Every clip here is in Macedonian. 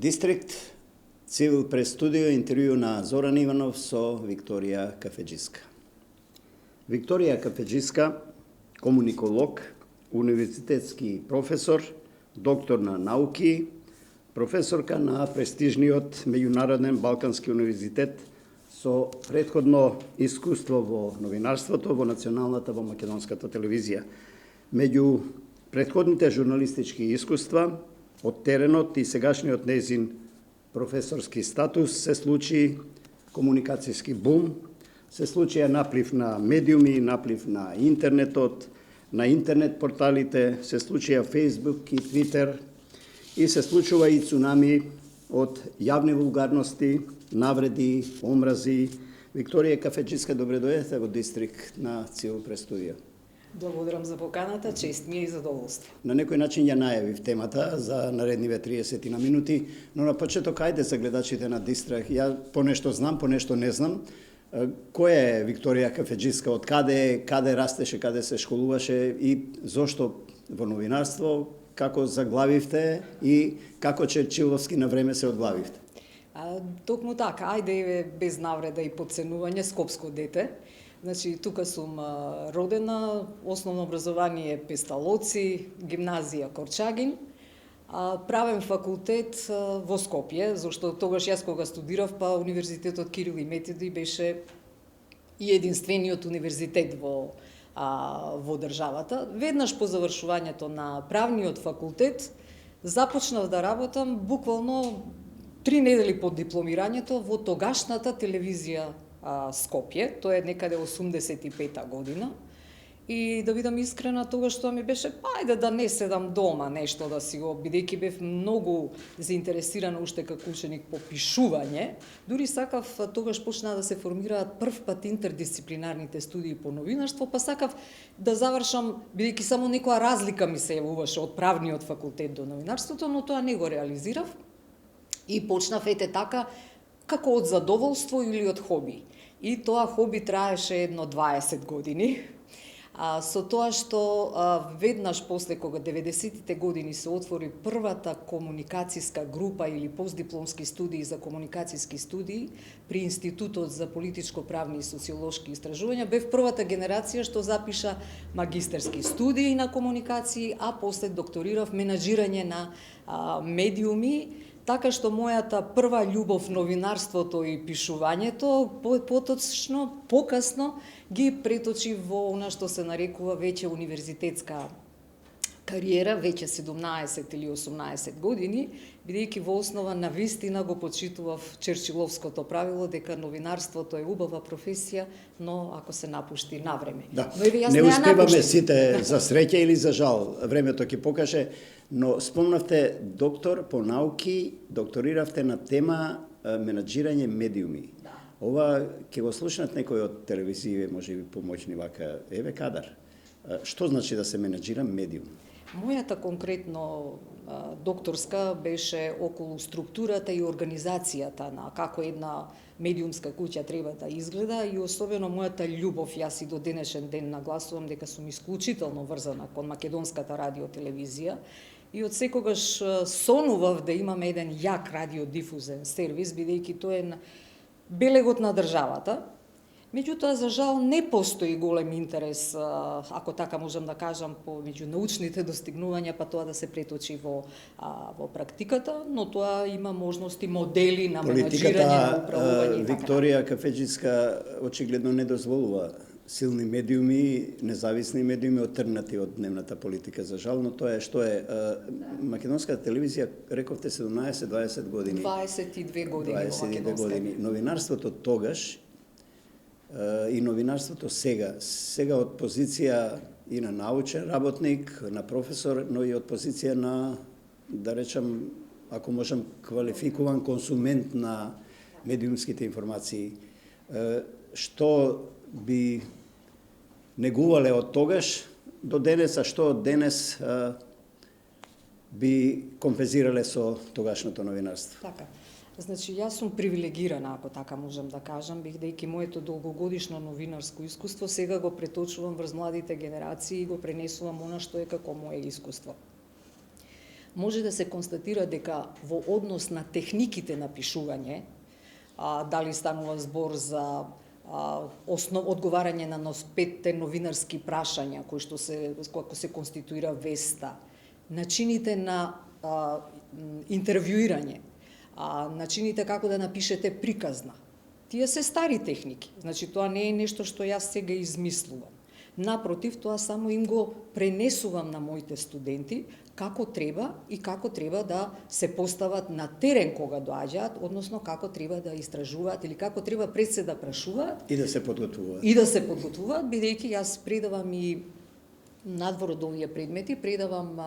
Дистрикт Цивил прес студио интервју на Зоран Иванов со Викторија Кафеџиска. Викторија Кафеџиска, комуниколог, универзитетски професор, доктор на науки, професорка на престижниот меѓународен Балкански универзитет со претходно искуство во новинарството во националната во македонската телевизија. Меѓу претходните журналистички искуства од теренот и сегашниот нејзин професорски статус се случи комуникацијски бум, се случија наплив на медиуми, наплив на интернетот, на интернет порталите, се случија Facebook и Twitter и се случува и цунами од јавни вулгарности, навреди, омрази. Викторија Кафеџиска, добре дојдете во Дистрикт на Цивил прес студио. Благодарам за поканата, чест ми е и задоволство. На некој начин ја најавив темата за наредниве 30 на минути, но на почеток ајде за гледачите на Дистрикт. Ја понешто знам, понешто не знам. Која е Викторија Кафеџиска, од каде растеше, каде се школуваше и зошто во новинарство, како заглавивте и како Черчиловски на време се одглавивте? Токму така, ајде без навреда и подценување, скопско дете. Значи, тука сум родена, основно образование Песталоци, гимназија Корчагин, правен факултет во Скопје, зашто тогаш јас кога студирав, па Универзитетот Кирил и Методи беше и единствениот универзитет во државата. Веднаш по завршувањето на правниот факултет започнав да работам буквално 3 недели по дипломирањето во тогашната телевизија Скопје, тоа е некаде 85-та година. И да бидам искрена, тогаш што ми беше, ајде да не седам дома нешто да си го, бидејќи бев многу заинтересирана уште како ученик по пишување, дури сакав, тогаш почнаа да се формираат прв пат интердисциплинарните студии по новинарство, па сакав да завршам, бидејќи само некоја разлика ми се јавуваше од правниот факултет до новинарството, но тоа не го реализирав и почнав ете така, како од задоволство или од хоби. И тоа хоби траеше едно 20 години. Со тоа што веднаш после кога 90-тите години се отвори првата комуникацијска група или постдипломски студии за комуникацијски студии при Институтот за политичко-правни и социолошки истражувања, бев првата генерација што запиша магистерски студии на комуникации, а после докторирав менаџирање на медиуми, така што мојата прва љубов новинарството и пишувањето поточно, покасно ги преточи во она што се нарекува веќе универзитетска кариера, веќе 17 или 18 години, бидејќи во основа на вистина го почитував Черчиловското правило дека новинарството е убава професија, но ако се напушти на време. Да. Но еве јас не успеваме сите за среќа или за жал, времето ќе покаже, но спомнавте доктор по науки, докториравте на тема менаџирање медиуми. Да. Ова ќе го слушнат некој од телевизија, можеби помоќни вака, еве кадар. Што значи да се менаџира медиум? Мојата конкретно докторска беше околу структурата и организацијата на како една медиумска куќа треба да изгледа и особено мојата љубов, јас и до денешен ден нагласувам дека сум исклучително врзана кон македонската радиотелевизија и од секогаш сонував да имаме еден јак радиодифузен сервис, бидејќи тоа е белегот на државата. Меѓутоа, за жал, не постои голем интерес, ако така можам да кажам, по меѓу научните достигнувања, па тоа да се преточи во практиката, но тоа има можности, модели на менаџирање, на управување. Викторија Кафеџиска очигледно не дозволува силни медиуми, независни медиуми, отргнати од дневната политика, за жал, но тоа е што е. Македонската телевизија, рековте 17-20 години. 22 години во македонска. Новинарството тогаш и новинарството сега од позиција и на научен работник, на професор, но и од позиција на, да речам, ако можам, квалификуван консумент на медиумските информации. Што би негувале од тогаш до денес, а што од денес би компензирале со тогашното новинарство? Така. Значи, јас сум привилегирана, ако така можам да кажам, бидејќи моето долгогодишно новинарско искуство сега го преточувам врз младите генерации и го пренесувам она што е како мое искуство. може да се констатира дека во однос на техниките на пишување, дали станува збор за одговарање на петте новинарски прашања кои што како се конституира веста, начините на интервјуирање, начините како да напишете приказна. Тие се стари техники. Значи тоа не е нешто што јас сега измислувам. Напротив, тоа само им го пренесувам на моите студенти како треба и како треба да се постават на терен кога доаѓаат, односно како треба да истражуваат или како треба пред се да прашуваат и да се подготвуваат. Бидејќи јас предавам и надвор од овие предмети, предавам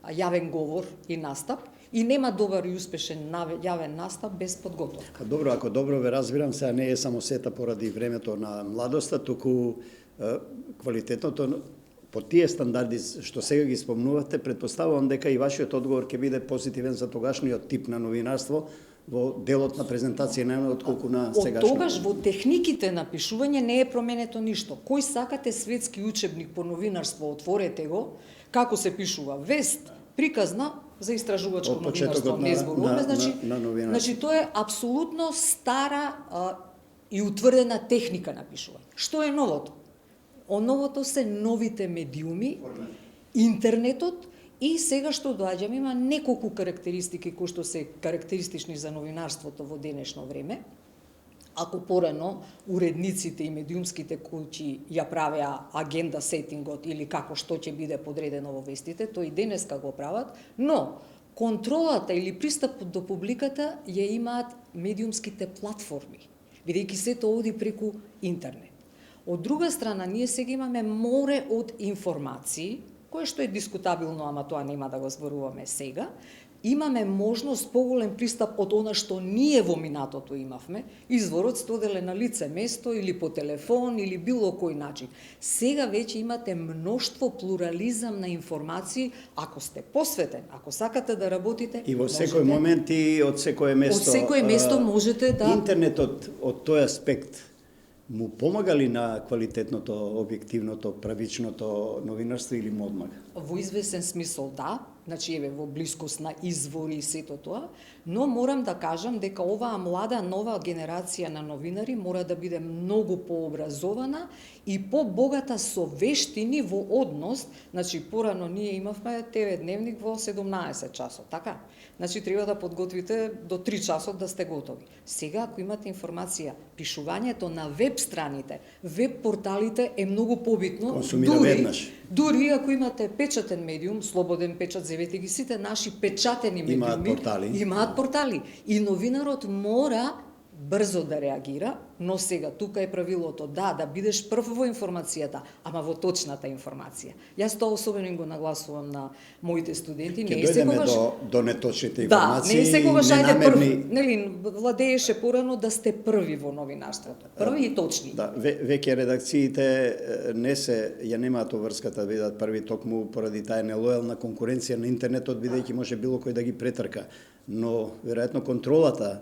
јавен говор и настап и нема добар и успешен јавен настап без подготовка. Добро, ако добро ве разбирам, сега не е само сета поради времето на младоста, туку квалитетното по тие стандарди што сега ги спомнувате, предпоставувам дека и вашиот одговор ќе биде позитивен за тогашниот тип на новинарство во делот на презентација, не отколку на сегашното. Од тогаш во техниките на пишување не е променето ништо. Кој сакате светски учебник по новинарство, отворете го, како се пишува вест, приказна за истражувачко новинарство, не зборуваме, значи тоа е апсолутно стара и утврдена техника на пишување. Што е новото? Новото се новите медиуми, интернетот и сега што доаѓаме има неколку карактеристики кои што се карактеристични за новинарството во денешно време. Ако порано уредниците и медиумските куќи ја правеа агенда сетингот или како што ќе биде подредено во вестите, тој и денеска го прават, но контролата или пристапот до публиката ја имаат медиумските платформи, бидејќи сето оди преку интернет. Од друга страна, ние сега имаме море од информации, кое што е дискутабилно, ама тоа нема да го зборуваме сега. Имаме можност поголем пристап од она што ние во минатото имавме, изворот стоделе на лице место или по телефон или било кој начин. Сега веќе имате мноштво плурализам на информации, ако сте посветен, ако сакате да работите, и во секој момент и од секое место. Од секој место можете да... Интернетот од тој аспект му помага ли на квалитетното, објективното, правичното новинарство или му одмага? Во известен смисол да, значи еве во блискост на извори и сето тоа, но морам да кажам дека оваа млада нова генерација на новинари мора да биде многу пообразована и побогата со вештини во однос, значи порано ние имавме ТВ дневник во 17 часот, така? Значи треба да подготвите до 3 часот да сте готови. Сега ако имате информација, пишувањето на веб страните, веб порталите е многу побитно. Консумира веднаш. Дури ако имате печатен медиум, слободен печат, зевете ги сите наши печатени медиуми, имаат портали. И новинарот мора брзо да реагира, но сега тука е правилото да бидеш прв во информацијата, ама во точната информација. Јас тоа особено им го нагласувам на моите студенти. Не е секогаш до неточните информации. Да, не е секогаш ајде прв, нели владееше порано да сте први во новинарството. Први и точни. Да, веќе редакциите ја немаат врската да бидат први токму поради таа нелојална конкуренција на интернетот, бидејќи може било кој да ги претрка. Но веројатно контролата,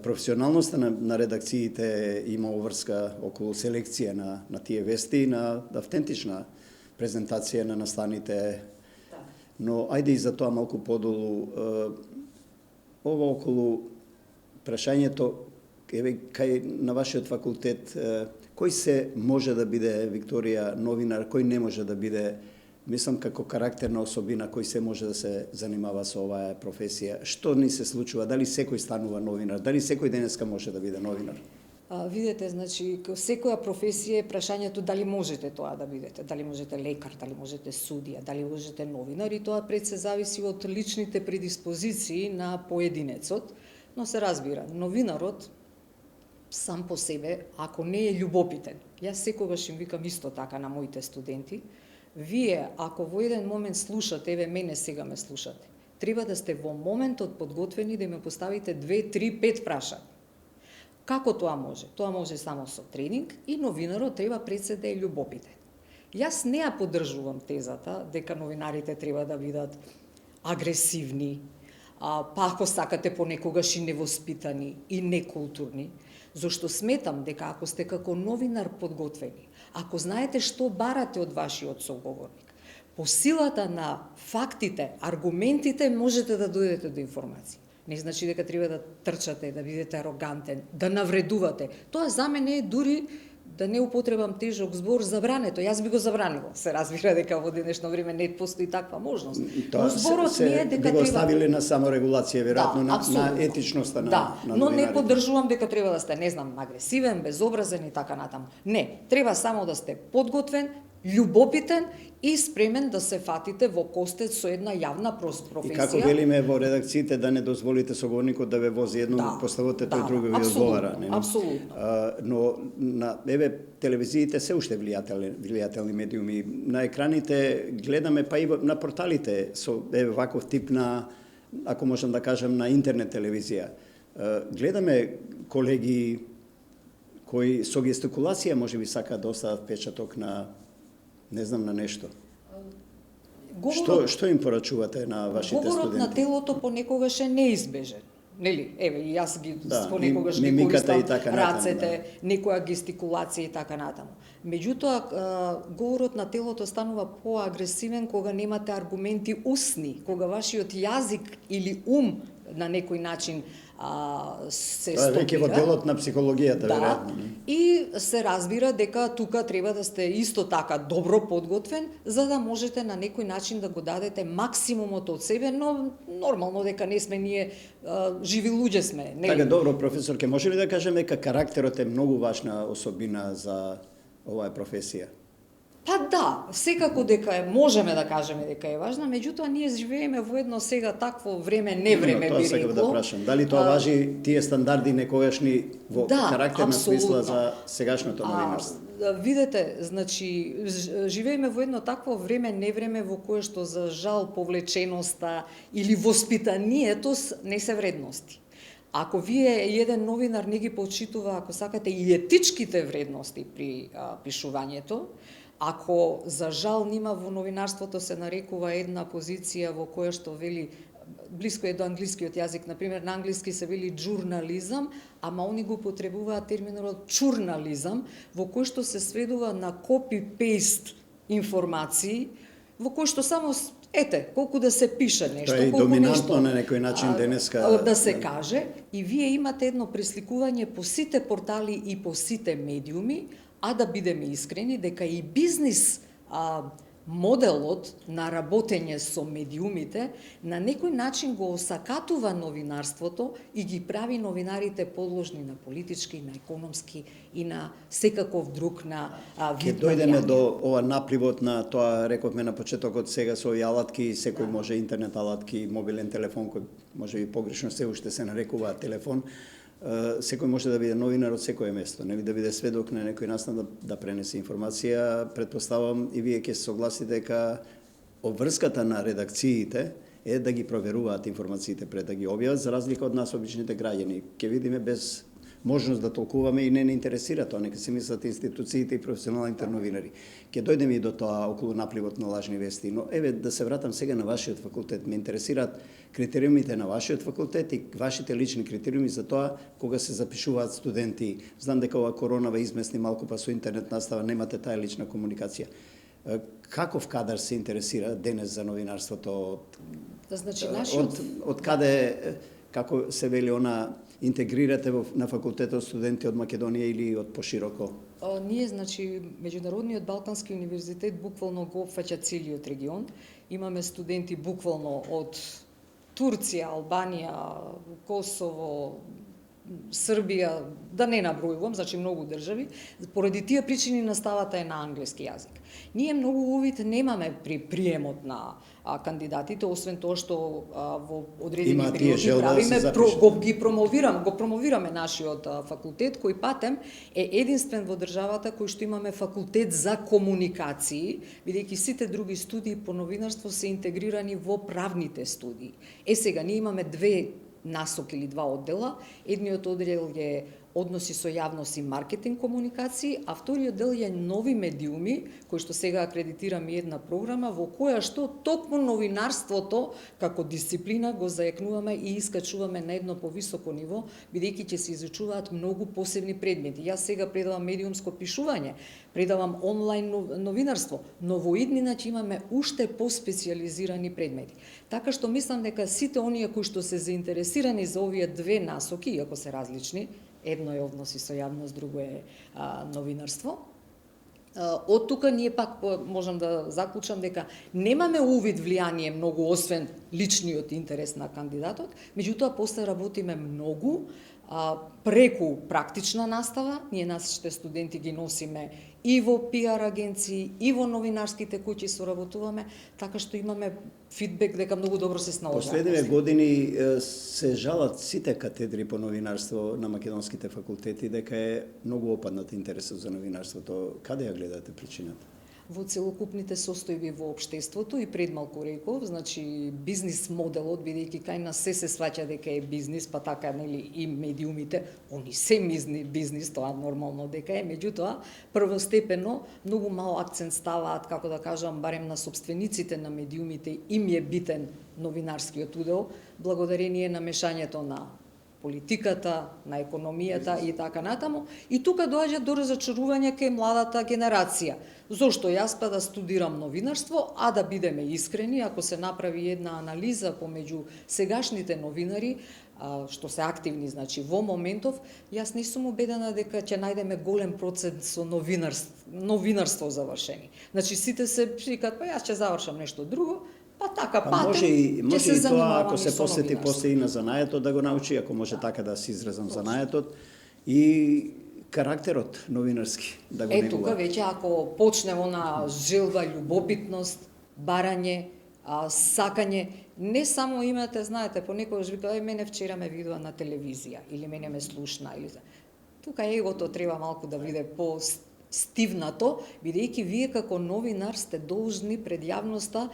професионалноста на редакциите има врска околу селекција на тие вести и на автентична презентација на настаните. Но ајде и за тоа малку подолу. Ова околу прашањето, кај на вашиот факултет, кој се може да биде, Викторија, новинар, кој не може да биде, мислам како карактерна особина, кој се може да се занимава со оваа професија? Што ни се случува? Дали секој станува новинар? Дали секој денеска може да биде новинар? Видете, значи, секоја професија е прашањето дали можете тоа да бидете, дали можете лекар, дали можете судија, дали можете новинар, и тоа пред се зависи од личните предиспозиции на поединецот, но се разбира, новинарот сам по себе, ако не е љубопитен, јас секогаш им викам исто така на моите студенти, вие, ако во еден момент слушате, еве мене сега ме слушате, треба да сте во моментот подготвени да ме поставите 2, 3, 5 прашања. Како тоа може? Тоа може само со тренинг и новинарот треба пред се да е љубопитен. Јас не ја поддржувам тезата дека новинарите треба да бидат агресивни, па ако сакате понекогаш и невоспитани и некултурни, зашто сметам дека ако сте како новинар подготвени, ако знаете што барате од вашиот соговорник, по силата на фактите, аргументите можете да дојдете до информации. Не значи дека треба да трчате, да бидете арогантен, да навредувате. Тоа за мене е дури, да не употребам тежок збор, забрането. Јас би го забранила. Се разбира дека во денешно време не постои таква можност. Тоа зборот ми е дека би го треба оставиле на саморегулација, веројатно, да, на етичноста на но не новинарите. поддржувам дека треба да сте, не знам, агресивен, безобразен и така натаму. Не, треба само да сте подготвен, љубопитен и спремен да се фатите во костец со една јавна професија. И како велиме во редакциите да не дозволите соговорникот да ве вози едно поставате, тој друго ви одговара. Апсолутно. Но на телевизиите се уште влијателни медиуми. На екраните гледаме, па и на порталите со ваков тип на, ако можам да кажам, на интернет телевизија. Гледаме колеги кои со гестикулација можеби сакаат да остават печаток на не знам на нешто. Што им порачувате на вашите студенти? Говорот на телото понекогаш е неизбежен. Нели? Еве, и јас ги понекогаш ги мимиката користам рацете, некоја гестикулација и така натаму. Меѓутоа, говорот на телото станува поагресивен кога немате аргументи устни, кога вашиот јазик или ум на некој начин се стопира. Веќе во делот на психологијата, веројатно. И се разбира дека тука треба да сте исто така добро подготвен, за да можете на некој начин да го дадете максимумот од себе, но нормално дека не сме ние живи луѓе сме. Не? Така, добро, професорке, може ли да кажеме дека карактерот е многу важна особина за оваа професија? Па да, секако дека можеме да кажеме дека е важна, меѓутоа ние живееме во едно сега такво време, не време би рекло. Тоа да прашам. Дали тоа важи тие стандарди некогашни во карактерна смисла за сегашното новинарство? Видете, значи живееме во едно такво време, не време во кое што за жал повлеченоста или воспитанието не се вредности. Ако вие еден новинар не ги почитува, ако сакате, и етичките вредности при пишувањето, ако за жал нима во новинарството се нарекува една позиција во која што вели блиско е до англискиот јазик, например на англиски се вели журнализам, ама они го употребуваат терминот чурнализам, во кој што се сведува на копи-пейст информации, во кој што само колку да се пише нешто, тоа е колку доминантно на некој начин денеска да се каже, и вие имате едно пресликување по сите портали и по сите медиуми, а да бидеме искрени дека и бизнис моделот на работење со медиумите на некој начин го осакатува новинарството и ги прави новинарите подложни на политички, на економски и на секаков друг на вид. Ке дојдеме до ова напливот на тоа, рековме на почетокот, сега со алатки, секој може интернет алатки, мобилен телефон кој може би погрешно се уште се нарекува телефон. Секој може да биде новинар од секое место, да биде сведок на некој настан да пренесе информација. Претпоставам и вие ќе се согласите дека обврската на редакциите е да ги проверуваат информациите пред да ги објават, за разлика од нас обичните граѓани. Ќе видиме без можност да толкуваме и не интересира тоа, нека се мислат институциите и професионалните новинари. Ќе дојдеме и до тоа околу напливот на лажни вести, но еве да се вратам сега на вашиот факултет. Ме интересираат критериумите на вашиот факултет и вашите лични критериуми за тоа кога се запишуваат студенти. Знам дека ова корона ве измести малку, па со интернет настава немате таа лична комуникација. Каков кадар се интересира денес за новинарството? Значи, од каде, како се вели она, интегрирате на факултетот студенти од Македонија или од пошироко? Ние, значи, Меѓународниот Балкански универзитет буквално го опфаќа целиот регион. Имаме студенти буквално од Турција, Албанија, Косово, Србија, да не набројувам, значи многу држави. Поради тие причини наставата е на англиски јазик. Ние многу увид немаме при приемот на кандидатите, освен тоа што во одредени периоди правиме, го промовираме нашиот факултет, кој патем е единствен во државата кој што имаме факултет за комуникации, бидејќи сите други студии по новинарство се интегрирани во правните студии. Сега ние имаме две насок или два оддела. Едниот оддел е односи со јавност и маркетинг комуникации, а вториот дел е нови медиуми, кои што сега акредитираме една програма во која што токму новинарството како дисциплина го заекнуваме и искачуваме на едно повисоко ниво, бидејќи ќе се изучуваат многу посебни предмети. Јас сега предавам медиумско пишување, предавам онлайн новинарство, но во иднина ќе имаме уште поспециализирани предмети. Така што мислам дека сите оние кои што се заинтересирани за овие две насоки, иако се различни, едно е односи со јавност, друго е новинарство. Од тука ние пак можам да заклучам дека немаме увид влијание многу освен личниот интерес на кандидатот, меѓутоа после работиме многу преку практична настава. Ние нашите студенти ги носиме и во пиар агенции, и во новинарските куќи соработуваме, така што имаме фидбек дека многу добро се снаоѓаме. Последниве години се жалат сите катедри по новинарство на македонските факултети дека е многу опаднат интересот за новинарството. Каде ја гледате причината? Во целокупните состојби во општеството и пред малку реков, значи бизнис моделот, бидејќи кај нас се сваќа дека е бизнис, па така нели и медиумите, они се бизнис, тоа нормално дека е, меѓутоа првостепено многу мал акцент ставаат, како да кажам, барем на собствениците на медиумите, им е битен новинарскиот удел, благодарение на мешањето на политиката, на економијата и така натаму. И тука доаѓа до разочарување кај младата генерација. Зошто јас па да студирам новинарство, а да бидеме искрени, ако се направи една анализа помеѓу сегашните новинари, што се активни, значи во моментов, јас не сум убедена дека ќе најдеме голем процент со новинарство завршени. Значи сите се викаат, па јас ќе завршам нешто друго, па така патем, може и тоа, ако се посети новинарство. после и на занајатот да го научи, ако може така да се изразам занајатот, и карактерот новинарски да го негува. Тука веќе ако почне она желба, љубопитност, барање, сакање, не само имате, знаете, понекогаш вика, мене вчера ме видува на телевизија, или мене ме слушна, или тука егото треба малку да биде по стивнато, бидејќи вие како новинар сте должни пред јавноста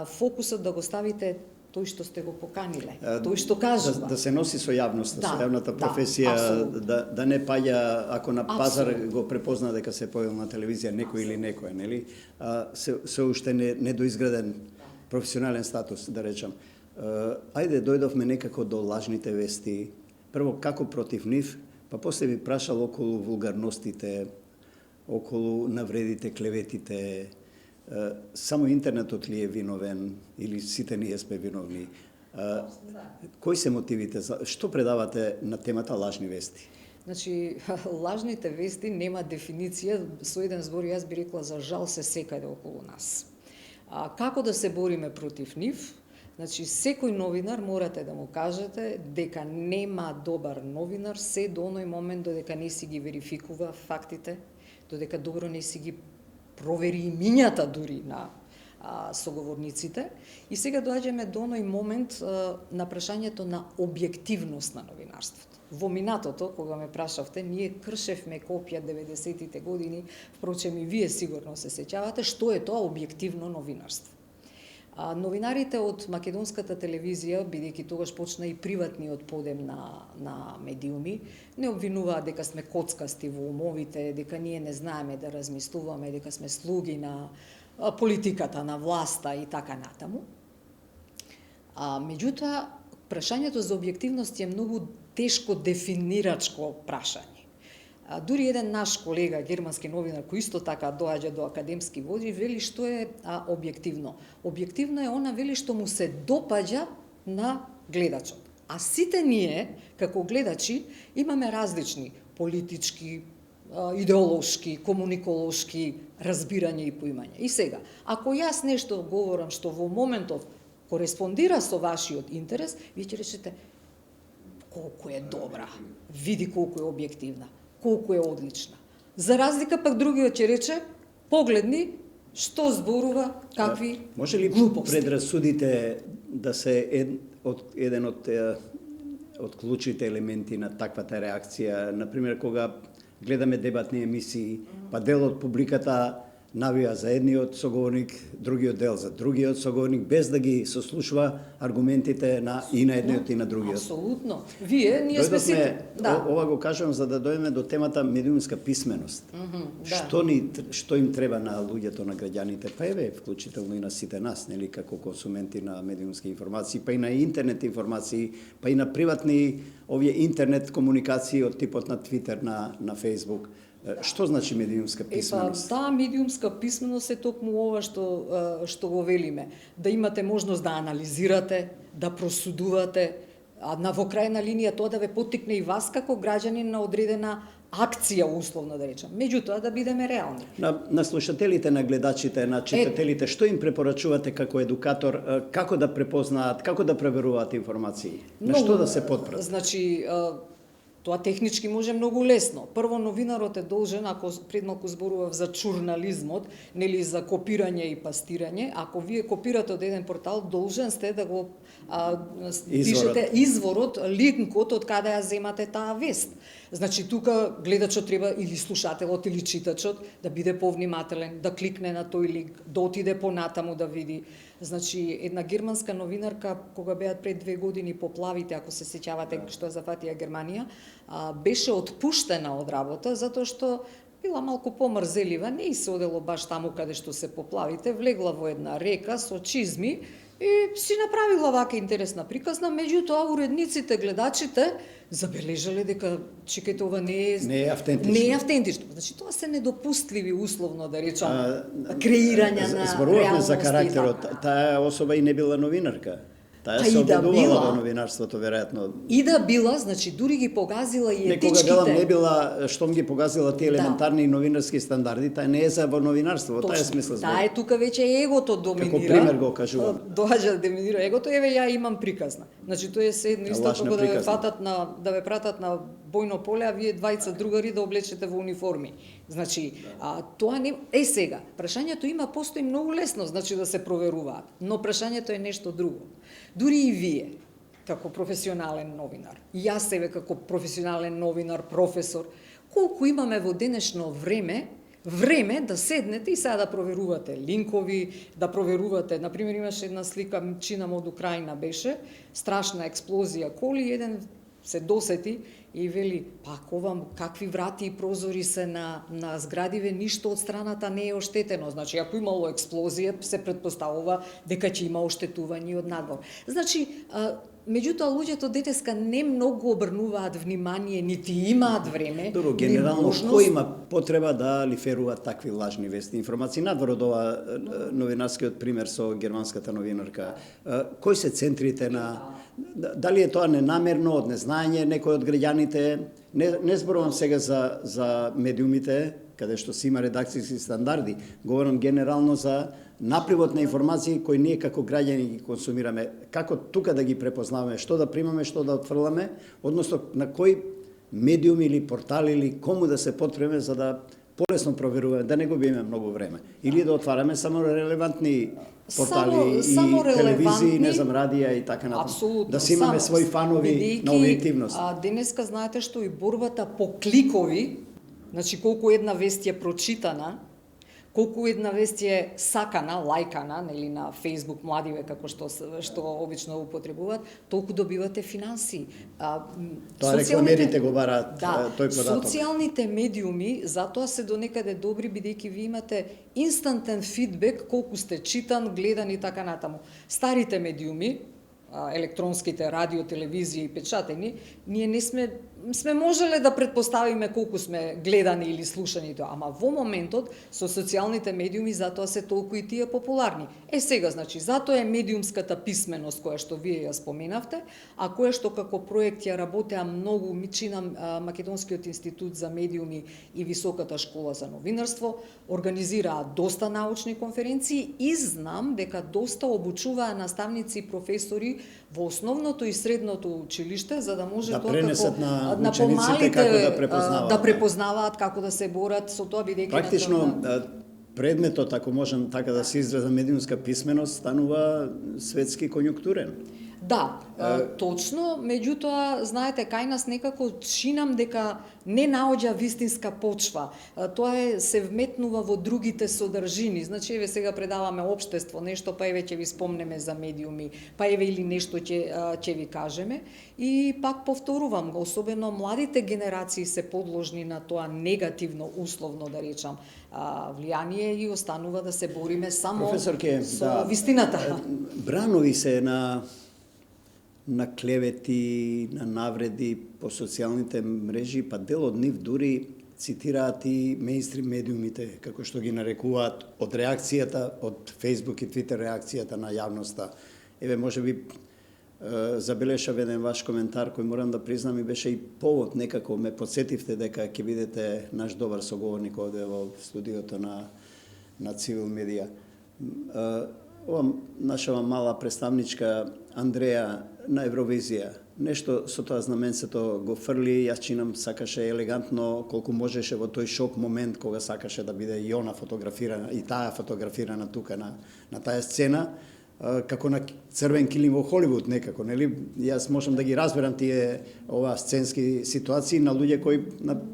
фокусот да го ставите тој што сте го поканиле, тој што кажува. Да се носи со јавноста, со јавната професија, да не паѓа, ако на пазар го препозна дека се појавил на телевизија некој или некоја, нели? Се уште недоизграден професионален статус, да речам. Ајде, дојдовме некако до лажните вести. Прво, како против нив, па после би прашал околу вулгарностите, околу навредите, клеветите. Само интернетот ли е виновен или сите ние сме виновни? Кои се мотивите? Што предавате на темата лажни вести? Значи, лажните вести нема дефиниција, со еден збор јас би рекла за жал се секаде околу нас. Како да се бориме против нив? Значи, секој новинар морате да му кажете дека нема добар новинар се до оној момент додека не си ги верификува фактите, додека добро не си ги провери имињата дури на соговорниците. И сега доаѓаме до оној момент на прашањето на објективност на новинарството. Во минатото, кога ме прашавте, ние кршевме копија 90-тите години, впрочем и вие сигурно се сеќавате, што е тоа објективно новинарство. Новинарите од македонската телевизија, бидејќи тогаш почна и приватниот подем на медиуми, не обвинуваат дека сме коцкасти во умовите, дека ние не знаеме да размислуваме, дека сме слуги на политиката, на власта и така натаму. Меѓутоа, прашањето за објективност е многу тешко дефинирачко прашање. Дури еден наш колега, германски новинар, кој исто така доаѓа до академски води, вели што е објективно. Објективно е она, вели, што му се допаѓа на гледачот. А сите ние, како гледачи, имаме различни политички, идеолошки, комуниколошки разбирања и поимања. И сега, ако јас нешто говорам што во моментов кореспондира со вашиот интерес, вие ќе речете колку е добра, види колку е објективна, колку е одлична. За разлика пак другиот ќе рече, погледни што зборува, какви глупости. Може ли предрасудите да се еден од клучните елементи на таквата реакција? Например, кога гледаме дебатни емисии, па дел од публиката навија за едниот соговорник, другиот дел за другиот соговорник, без да ги сослушува аргументите и на едниот и на другиот. Апсолутно. Ние сме сите. Ова го кажам за да дојдеме до темата медиумска писменост. Што им треба на луѓето, на граѓаните, па еве, вклучително и на сите нас, нели, како консументи на медиумски информации, па и на интернет информации, па и на приватни овие интернет комуникации од типот на Твитер, на Фейсбук. Што значи медиумска писменост? Таа медиумска писменост е токму ова што го велиме. Да имате можност да анализирате, да просудувате, а во крајна линија тоа да ве поттикне и вас како граѓанин на одредена акција, условно да речам. Меѓутоа да бидеме реални. На слушателите, на гледачите, на читателите, што им препорачувате како едукатор, како да препознаат, како да проверуваат информации? На што да се потпрат? Значи, тоа технички може многу лесно. Прво, новинарот е должен, ако пред малку зборував за журнализмот, нели за копирање и пастирање, ако вие копирате од еден портал, должен сте да го пишете изворот, линкот од каде ја земате таа вест. Значи, тука гледачот треба, или слушателот, или читачот, да биде повнимателен, да кликне на тој линк, да отиде понатаму да види. Значи, една германска новинарка, кога беат пред 2 години поплавите, ако се сеќавате што зафатија Германија, беше отпуштена од работа, затоа што била малку помрзелива, не и се одело баш таму каде што се поплавите, влегла во една река со чизми и си направила вака интересна приказна, меѓутоа уредниците, гледачите забележале дека чекајте, ова не е автентично. Не е автентично. Значи тоа се недопустливи, условно да речам, креирање на реалност. Зборувавме за карактерот. Таа особа и не била новинарка. Таа се обидувала во новинарството, веројатно. И да била, значи дури ги погазила и етичките. Некога не била, штом ги погазила тие елементарни новинарски стандарди, таа не е за во новинарство, таа е смисла. Таа е тука веќе егото доминира. Како пример го кажувам. Доаѓа да доминира егото, еве ја имам приказна. Значи тоа е се едно исто како да ве пратат на бојно поле, а вие двајца другари да облечете во униформи. Значи, тоа не е сега. Прашањето постои многу лесно, значи да се проверуваат, но прашањето е нешто друго. Дури и вие, како професионален новинар, и јас себе како професионален новинар, професор, колку имаме во денешно време да седнете и сега да проверувате линкови, да проверувате, например, имаше една слика, чинам од Украина беше, страшна експлозија коли, еден се досети и вели, пак овам какви врати и прозори се на зградиве, ништо од страната не е оштетено. Значи, ако имало експлозија, се предпоставува дека ќе има оштетување од надвор. Значи, меѓутоа луѓето детеска не многу обрнуваат внимание, нити имаат време. Добро, генерално кој има потреба да лиферува такви лажни вести информации? Надвор од ова новинарскиот пример со германската новинарка, кои се центрите на дали е тоа ненамерно, од незнаење некој од граѓаните? Не зборувам сега за медиумите, каде што си има редакцијски стандарди, говорам генерално за напливот на информации кои ние како граѓани ги консумираме, како тука да ги препознаваме, што да примаме, што да отфрламе, односно на кој медиум или портал или кому да се потпреме за да полесно проверуваме, да не губиме многу време. Или да отвараме само релевантни портали и телевизии, не знам, радија и така натаму. Апсолутно. Да си имаме своји фанови на објективност. Денеска знаете што и борбата по кликови, значи колку една вест е прочитана, колку една вест е сакана, лајкана, нели на Facebook младиве како што обично употребуваат, толку добивате финанси. Тоа рекламерите го бараат тој податок. Социјалните медиуми затоа се донекаде добри бидејќи ви имате инстантен фидбек колку сте читан, гледан и така натаму. Старите медиуми, електронските радио, телевизија и печатени, ние не сме можеле да предпоставиме колку сме гледани или слушани тоа, ама во моментот со социјалните медиуми затоа се толку и тие популарни. Сега, значи, затоа е медиумската писменост која што вие ја споменавте, а која што како проект ја работеа многу, чинам Македонскиот институт за медиуми и Високата школа за новинарство, организираат доста научни конференции и знам дека доста обучуваа наставници и професори во основното и средното училиште, за да може да тоа пренесат на учениците како да препознаваат како да се борат со тоа, бидејќи практично предметот, ако можам така да се изразам, медиумска писменост станува светски конјунктурен. Да, точно, меѓутоа, знаете, кај нас некако чинам дека не наоѓа вистинска почва. Тоа се вметнува во другите содржини. Значи, еве сега предаваме општество, нешто, па еве ќе ви спомнеме за медиуми, па еве или нешто ќе ви кажеме. И пак повторувам, особено младите генерации се подложни на тоа негативно, условно да речам, влијание и останува да се бориме само Професорке, со вистината. Бранови се на клевети, на навреди по социјалните мрежи, па дел од нив дури цитираат и мејнстрим медиумите, како што ги нарекуваат, од реакцијата, од Facebook и Twitter реакцијата на јавноста. Еве, може би, забелешав еден ваш коментар кој морам да признам и беше и повод, некако ме подсетивте дека ќе бидете наш добар соговорник овде во студиото на Цивил Медија. Ова нашава мала представничка Андреја на Евровизија, нешто со тоа знаменцето го фрли, јас чинам сакаше елегантно колку можеше во тој шок момент кога сакаше да биде и она фотографирана, и таа фотографирана тука на таа сцена, како на црвен килим во Холивуд некако, нели? Јас можам да ги разберам тие сценски ситуации на луѓе кои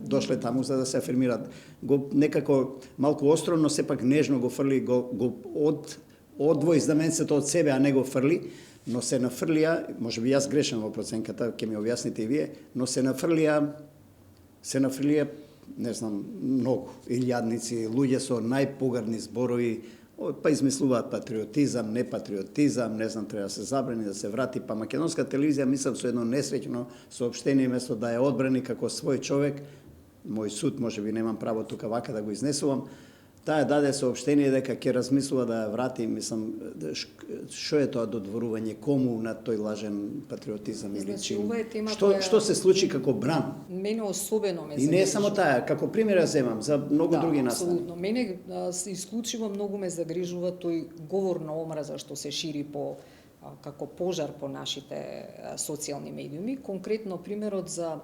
дошле таму за да се афирмираат. Го некако малку остро, но сепак нежно го фрли, го одвои знаменцето од себе, а не го фрли, но се нафрлија, може би јас грешам во проценката, ќе ми објасните и вие, но се нафрлија, не знам, многу илјадници, луѓе со најпогарни зборови, па измислуваат патриотизам, непатриотизам, не знам, треба да се забрани, да се врати, па македонска телевизија, мислам, со едно несреќно соопштение, место да ја одбрани како свој човек, мој суд, може би немам право тука вака да го изнесувам, таа даде соопштение дека ќе размислува да ја врати, мислам, што е тоа додворување, кому на тој лажен патриотизам или Значи, чин? ова е тема Што се случи како бран? Мене особено ме И не е само таа, како пример ја земам за многу други настани. Апсолутно. Мене исклучиво многу ме загрижува тој говор на омраза што се шири како пожар по нашите социјални медиуми. Конкретно примерот за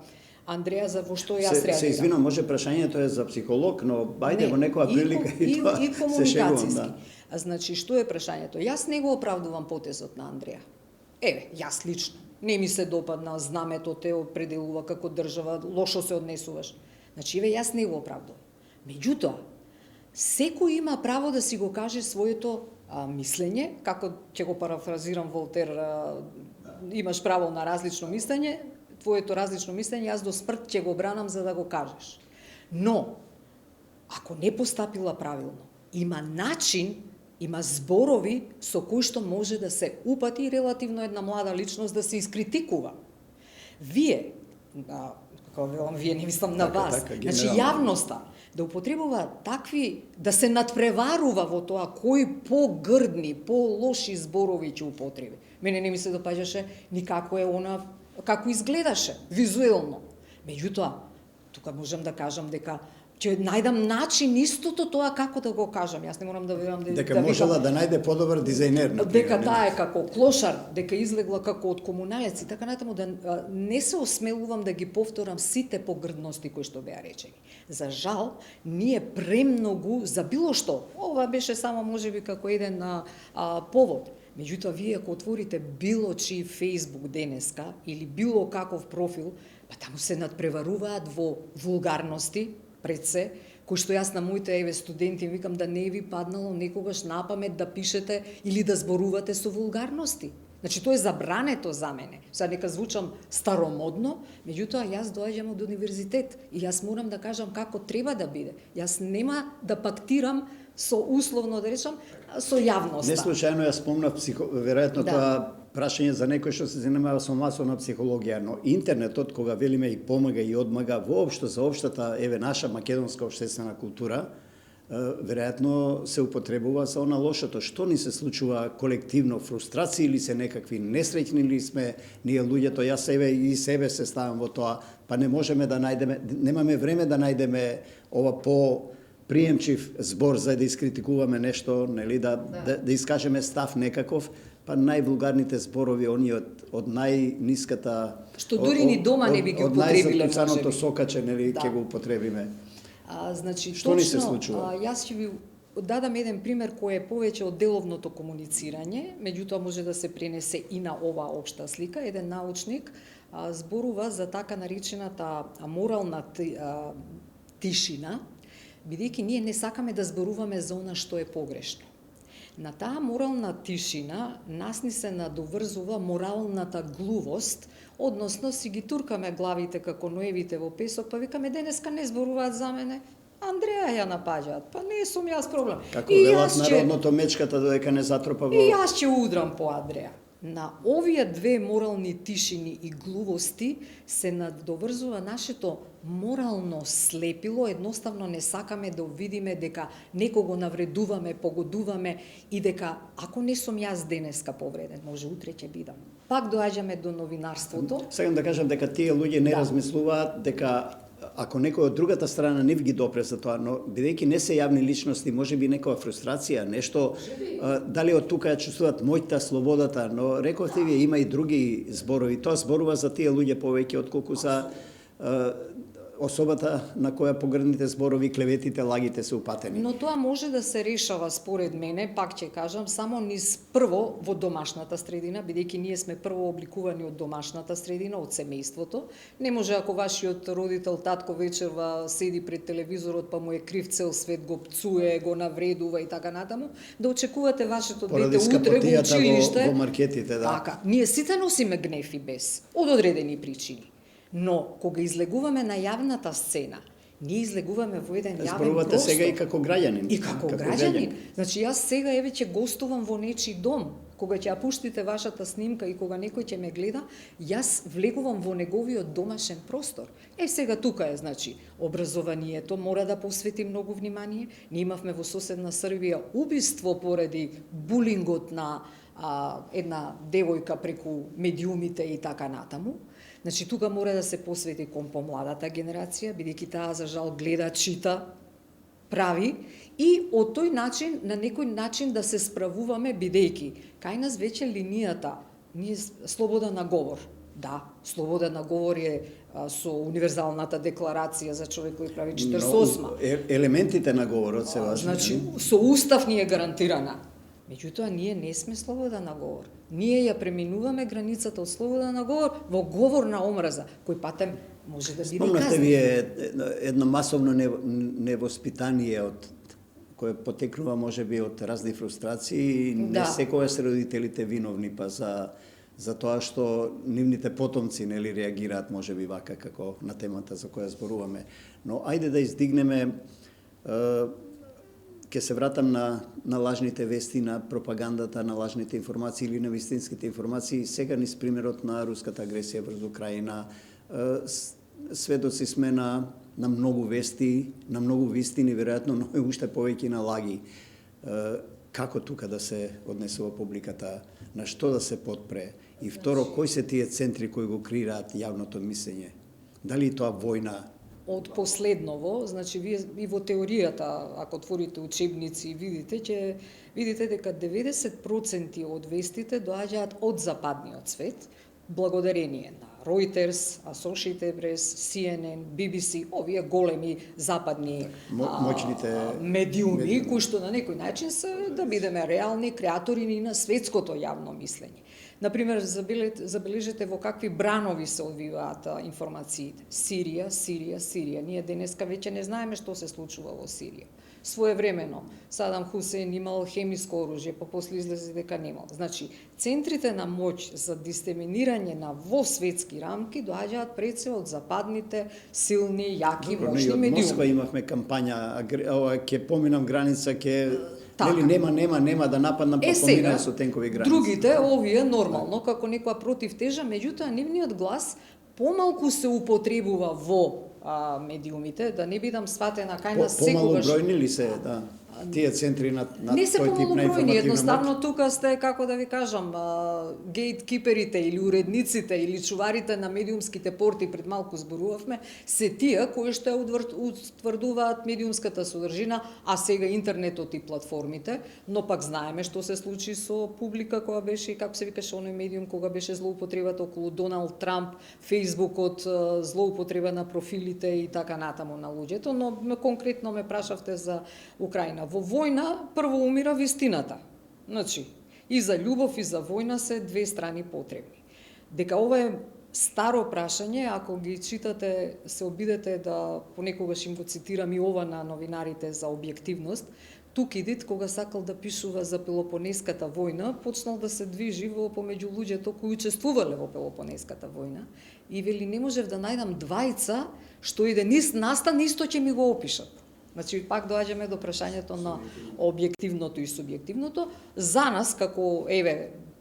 Андреја, за во што јас реагирам. Се извинувам, може прашањето е за психолог, но бајде во некоја прилика и тоа и се шегувам, да. Значи, што е прашањето? Јас не го оправдувам потезот на Андреја. Еве, јас лично. Не ми се допадна, знамето те определува како држава, лошо се однесуваш. Значи, еве, јас не го оправдувам. Меѓутоа, секој има право да си го каже своето мислење, како ќе го парафразирам Волтер, имаш право на различно мислење, твоето различно мислење, јас до смрт ќе го бранам за да го кажеш. Но, ако не постапила правилно, има начин, има зборови со кои што може да се упати релативно една млада личност да се искритикува. Вие, како велам, вие не мислам на вас, значи јавноста, да употребува такви, да се надпреварува во тоа кои погрдни, полоши зборови ќе употреби. Мене не ми се допаѓаше никако е она како изгледаше, визуелно. Меѓутоа, тука можам да кажам дека ќе најдам начин истото тоа како да го кажам. Јас не морам да верувам дека можела да најде подобар дизајнер, например. Дека таа е како клошар, дека излегла како од комуналец и така натаму, да не се осмелувам да ги повторам сите погрдности кои што беа речени. За жал, ние премногу за било што. Ова беше само можеби како еден повод. Меѓутоа, вие ако отворите било чии Facebook денеска или било каков профил, па таму се надпреваруваат во вулгарности, пред се, кои што јас на моите студенти викам да не ви паднало некогаш на памет да пишете или да зборувате со вулгарности. Значи, тоа е забрането за мене. Сега нека звучам старомодно, меѓутоа јас доаѓам од универзитет и јас морам да кажам како треба да биде. Јас нема да пактирам со условно да речам со јавноста. Не случајно ја спомнав веројатно тоа прашање за некој што се занимава со масовна психологија, но интернетот кога велиме и помага и одмага воопшто за општата наша македонска општествена култура, веројатно се употребува за она лошото. Што ни се случува колективно, фрустрации или се некакви несреќни или сме ние луѓето, јас себе се ставам во тоа, па не можеме да најдеме, немаме време да најдеме ова приемчив збор за да искритикуваме нешто, нели, да искажеме став некаков, па највулгарните зборови, они од најниската... Што дури ни дома не би ги употребиле, од најзатуцаното сокаче, нели, ќе го употребиме. Значи, што ни се случува? Јас ќе ви дадам еден пример кој е повеќе од деловното комуницирање, меѓутоа може да се пренесе и на оваа општа слика. Еден научник зборува за така наречената морална тишина, бидејќи ние не сакаме да зборуваме за она што е погрешно. На таа морална тишина нас ни се надоврзува моралната глувост, односно си ги туркаме главите како ноевите во песок, па викаме денеска не зборуваат за мене, Андреја ја напаѓаат, па не сум јас проблем. Како велат народното мечката додека не затропа во... И јас ќе удрам по Андреја. На овие две морални тишини и глувости се надоврзува нашето морално слепило, едноставно не сакаме да видиме дека некого навредуваме, погодуваме и дека ако не сум јас денеска повреден, може утре ќе бидам. Пак доаѓаме до новинарството. Сакам да кажам дека тие луѓе не размислуваат дека ако некој од другата страна не ги допре за тоа, но бидејќи не се јавни личности, може би некоја фрустрација, нешто, дали од тука ја чувствуваат мојта, слободата, но рековте вие има и други зборови. Тоа зборува за тие луѓе повеќе отколку за особата на која погрдните зборови, клеветите, лагите се упатени. Но тоа може да се решава според мене, пак ќе кажам, само низ прво во домашната средина, бидејќи ние сме прво обликувани од домашната средина, од семејството. Не може ако вашиот родител, татко вечерва седи пред телевизорот па му е крив цел свет, го пцуе, го навредува и така натаму, да очекувате вашето дете утре во училиште. Во маркетите, да. Така, ние сите носиме гнев и бес, од одредени причини. Но, кога излегуваме на јавната сцена, ние излегуваме во еден јавен простор. Зборувате сега и како граѓанин. И како граѓанин. Значи, јас сега еве ќе гостувам во нечи дом. Кога ќе ја пуштите вашата снимка и кога некој ќе ме гледа, јас влегувам во неговиот домашен простор. Сега тука е, значи, образованието мора да посвети многу внимание. Ние имавме во соседна Србија убиство поради булингот на една девојка преку медиумите и така натаму. Значи, тука мора да се посвети кон помладата генерација, бидејќи таа за жал гледа, чита, прави и од тој начин, на некој начин да се справуваме, бидејќи кај нас веќе линијата, ние слобода на говор. Да, слобода на говор е со универзалната декларација за човекови прави 48. Елементите на говорот се важни. Значи, со устав ни е гарантирана. Меѓутоа, ние не сме слобода на говор. Ние ја преминуваме границата од слобода на говор во говор на омраза, кој патем може да биде казнен. Спомнате вие едно масовно невоспитание кое потекнува можеби од разни фрустрации, не секогаш се родителите виновни па за тоа што нивните потомци нели реагираат можеби вака како на темата за која зборуваме. Но ајде да издигнеме ќе се вратам на лажните вести, на пропагандата, на лажните информации или на вистинските информации. Сега низ примерот на руската агресија врз Украина, сведоци сме на многу вести, на многу вистини, веројатно, но уште повеќе на лаги. Како тука да се однесува публиката, на што да се потпре? И второ, кои се тие центри кои го креираат јавното мислење? Дали тоа војна? Од последново, значи вие и во теоријата, ако отворите учебници и видите, ќе видите дека 90% од вестите доаѓаат од западниот свет, благодарение на Reuters, Associated Press, CNN, BBC, овие големи западни медиуми, кои што на некој начин се, да бидеме реални, креатори на светското јавно мислење. Например, забележете во какви бранови се одвиваат информациите. Сирија. Ние денеска веќе не знаеме што се случува во Сирија. Своевремено Садам Хусейн имал хемиско оружје, па после излезе дека немал. Значи, центрите на моќ за дисеминирање на во светски рамки доаѓаат пред се од западните силни, јаки, мощни медиуми. Од Москва имавме кампања, ќе поминам граница, нели нема да нападнам, па поминаа со тенкови граници. Другите, овие нормално како некоја противтежа, меѓутоа нивниот глас помалку се употребува во медиумите, да не бидам сватена кај нас секогаш. Помалобројни ли се, да, тие центри на не се тој тип на помалобројни, едноставно моќ? тука сте, како да ви кажам, гейткиперите или уредниците или чуварите на медиумските порти, пред малку зборувавме, се тие кои што утврдуваат медиумската содржина, а сега интернетот и платформите, но пак знаеме што се случи со публика која беше, како се викаше оној медиум, кога беше злоупотребата околу Доналд Трамп, Фејсбукот, злоупотреба на профилите и така натаму на луѓето, но конкретно ме прашавте за Украина. во војна прво умира вистината. Значи, и за љубов и за војна се две страни потребни. Дека ова е старо прашање, ако ги читате, се обидете да понекогаш им го цитирам и ова на новинарите за објективност, Тукидид, кога сакал да пишува за Пелопонеската војна, почнал да се движи помеѓу луѓето кои учествувале во Пелопонеската војна и вели не можев да најдам двајца што и да настан исто ќе ми го опишат. Значи, пак доаѓаме до прашањето на објективното и субјективното. За нас, како,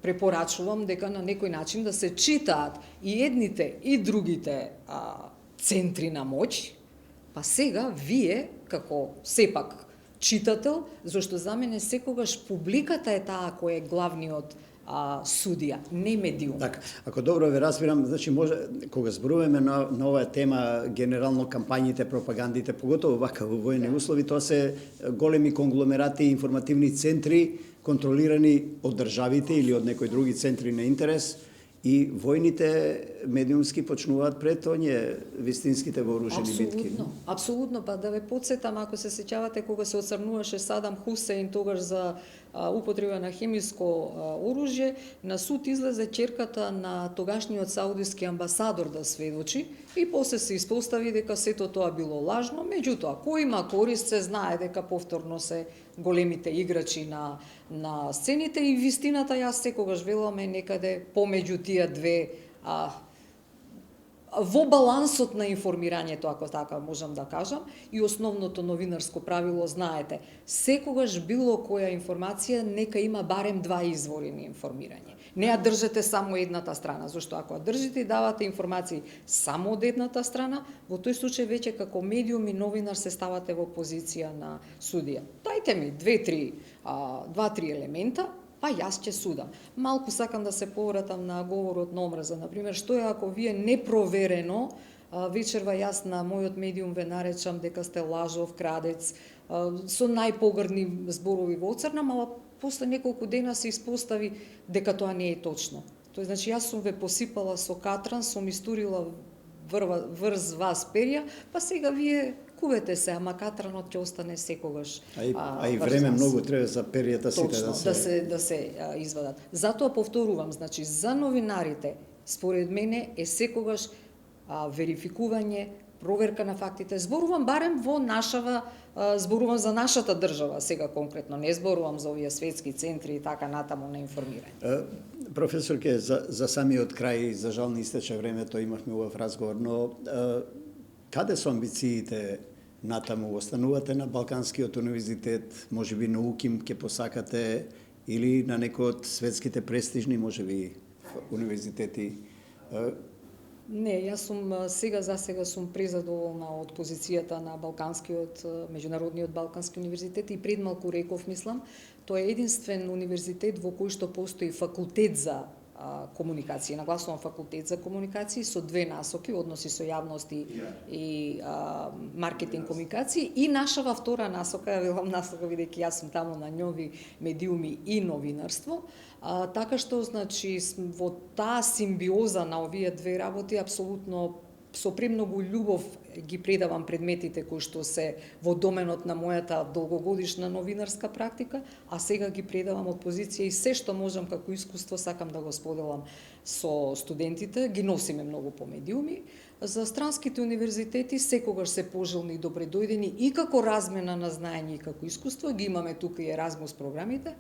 препорачувам дека на некој начин да се читаат и едните и другите центри на моќ, па сега вие, како сепак читател, зашто за мене секогаш публиката е таа која е главниот судија, не медиум. Така, ако добро ве разбирам, значи може кога зборуваме на оваа тема, генерално кампањите, пропагандите, поготово вака во војни услови, тоа се големи конгломерати, информативни центри контролирани од државите или од некои други центри на интерес, и војните медиумски почнуваат пред оние вистинските вооружени битки. Апсолутно, па да ве потсетам, ако се сеќавате кога се оцрнуваше Садам Хусеин тогаш за употреба на хемиско оружје, на суд излезе ќерката на тогашниот саудиски амбасадор да сведочи и после се испостави дека сето тоа било лажно, меѓутоа кој има корист се знае дека повторно се големите играчи на сцените и вистината, јас секогаш велам, е некаде помеѓу тие две во балансот на информирањето, ако така можам да кажам, и основното новинарско правило, знаете, секогаш било која информација нека има барем два извори на информирање. Не ја држете само едната страна, зашто ако ја држите и давате информации само од едната страна, во тој случај веќе како медиум и новинар се ставате во позиција на судија. Дајте ми два-три елемента, па јас ќе судам. Малку сакам да се повратам на говорот на омраза. Например, што е ако вие непроверено, вечерва јас на мојот медиум ве наречам дека сте лажов, крадец, со најпогрдни зборови во оцрнам, ала после неколку дена се испостави дека тоа не е точно. Тоа значи јас сум ве посипала со катран, сум истурила врз вас перја, па сега вие кувете се, ама катранот ќе остане секогаш. А и време многу треба за перјата сите да се извадат. Затоа повторувам, значи за новинарите според мене е секогаш верификување, проверка на фактите. Зборувам барем зборувам за нашата држава сега конкретно, не зборувам за овие светски центри и така натаму на информирање. Професорке, за самиот крај, за жал не истече времето, имавме овој разговор, но каде се амбициите натаму? Останувате на Балканскиот универзитет, можеби на УКИМ ќе посакате, или на некој од светските престижни, можеби, универзитети? Не, јас сум за сега сум презадоволна од позицијата на Меѓународниот Балкански универзитет и пред малку реков, мислам, тоа е единствен универзитет во кој што постои факултет за комуникација, нагласувам факултет за комуникација со две насоки, односи со јавност и маркетинг комуникација, и нашава втора насока, ја велам насока бидејќи јас сум таму на нови медиуми и новинарство, така што значи во таа симбиоза на овие две работи апсолутно со премногу љубов ги предавам предметите кои што се во доменот на мојата долгогодишна новинарска практика, а сега ги предавам од позиција и се што можам како искуство сакам да го споделам со студентите, ги носиме многу по медиуми. За странските универзитети секогаш се пожелни и добредојдени и како размена на знаење и како искуство, ги имаме тука и Еразмус програмите,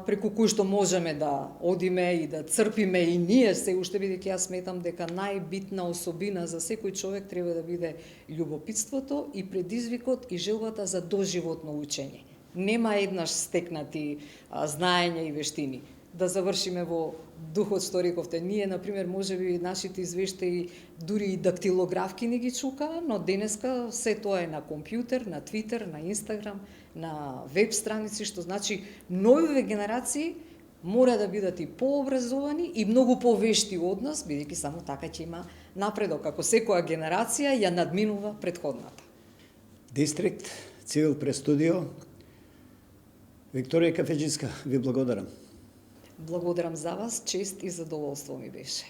преку кои што можеме да одиме и да црпиме и ние се уште, бидејќи јас сметам дека најбитна особина за секој човек треба да биде љубопитството и предизвикот и желбата за доживотно учење. Нема еднаш стекнати знаења и вештини. Да завршиме во духот што рековте. Ние, например, можеби нашите извештаи дури и дактилографки не ги чука, но денеска се тоа е на компјутер, на Твитер, на Инстаграм, на веб страници, што значи новите генерации мора да бидат и пообразовани и многу повешти од нас, бидејќи само така ќе има напредок, ако секоја генерација ја надминува претходната. Дистрикт, Цивил прес студио, Викторија Кафеџиска, ви благодарам. Благодарам за вас, чест и задоволство ми беше.